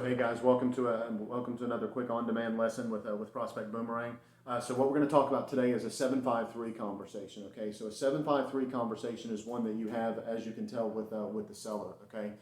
hey guys, welcome to another quick on-demand lesson with Prospect Boomerang. So what we're going to talk about today is a 753 conversation. Okay, so a 753 conversation is one that you have, as you can tell, with the seller. Okay,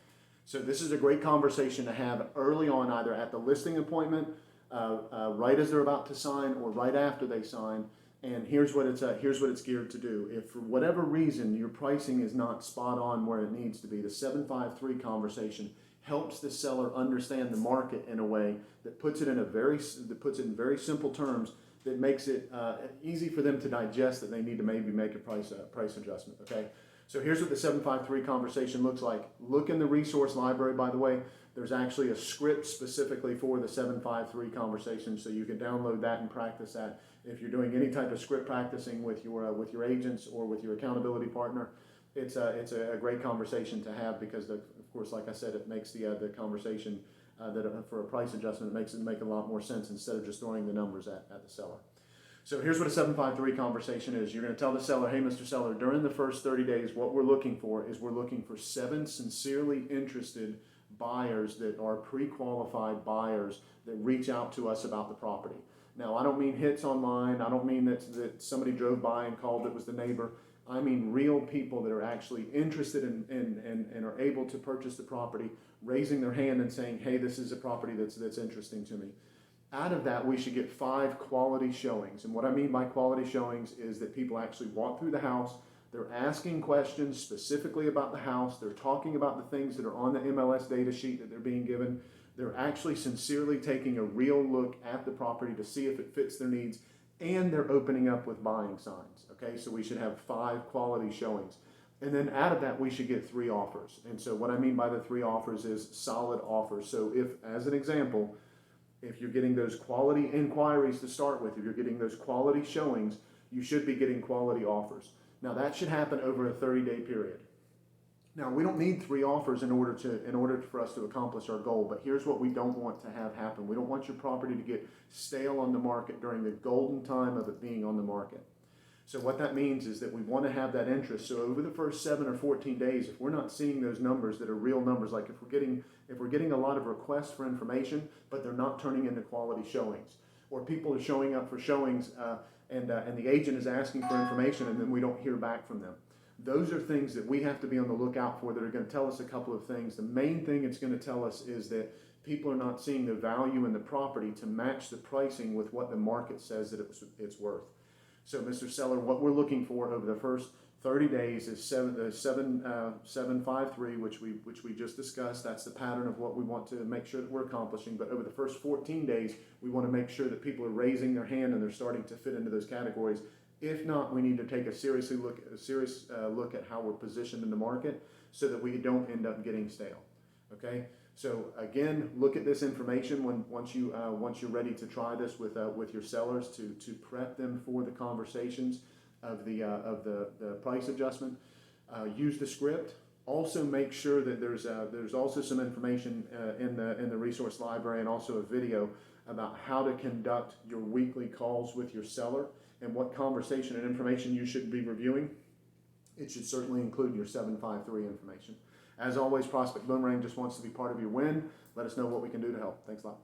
so this is a great conversation to have early on, either at the listing appointment, right as they're about to sign, or right after they sign. And here's what it's geared to do. If for whatever reason your pricing is not spot on where it needs to be, the 753 conversation helps the seller understand the market in a way that puts it in very simple terms that makes it easy for them to digest that they need to maybe make a price adjustment. Okay, so here's what the 753 conversation looks like. Look in the resource library, by the way. There's actually a script specifically for the 753 conversation, so you can download that and practice that if you're doing any type of script practicing with your agents or with your accountability partner. It's a great conversation to have because, of course, like I said, it makes the conversation for a price adjustment, it makes it make a lot more sense instead of just throwing the numbers at the seller. So here's what a 753 conversation is. You're going to tell the seller, hey, Mr. Seller, during the first 30 days, what we're looking for is we're looking for 7 sincerely interested buyers that are pre-qualified buyers that reach out to us about the property. Now, I don't mean hits online. I don't mean that somebody drove by and called it was the neighbor. I mean real people that are actually interested and are able to purchase the property, raising their hand and saying, hey, this is a property that's interesting to me. Out of that, we should get 5 quality showings. And what I mean by quality showings is that people actually walk through the house, they're asking questions specifically about the house, they're talking about the things that are on the MLS data sheet that they're being given, they're actually sincerely taking a real look at the property to see if it fits their needs, and they're opening up with buying signs. Okay, so we should have 5 quality showings. And then out of that, we should get 3 offers. And so what I mean by the 3 offers is solid offers. So if, as an example, if you're getting those quality inquiries to start with, if you're getting those quality showings, you should be getting quality offers. Now that should happen over a 30-day period. Now we don't need 3 offers in order for us to accomplish our goal, but here's what we don't want to have happen. We don't want your property to get stale on the market during the golden time of it being on the market. So what that means is that we want to have that interest. So over the first 7 or 14 days, if we're not seeing those numbers that are real numbers, like if we're getting a lot of requests for information, but they're not turning into quality showings, or people are showing up for showings and the agent is asking for information and then we don't hear back from them. Those are things that we have to be on the lookout for that are going to tell us a couple of things. The main thing it's going to tell us is that people are not seeing the value in the property to match the pricing with what the market says that it's worth. So, Mr. Seller, what we're looking for over the first 30 days is 753, which we just discussed. That's the pattern of what we want to make sure that we're accomplishing. But over the first 14 days, we want to make sure that people are raising their hand and they're starting to fit into those categories. If not, we need to take a serious look at how we're positioned in the market so that we don't end up getting stale. Okay. So again, look at this information once you're ready to try this with your sellers to prep them for the conversations of the price adjustment. Use the script. Also make sure that there's also some information in the resource library and also a video about how to conduct your weekly calls with your seller and what conversation and information you should be reviewing. It should certainly include your 753 information. As always, Prospect Boomerang just wants to be part of your win. Let us know what we can do to help. Thanks a lot.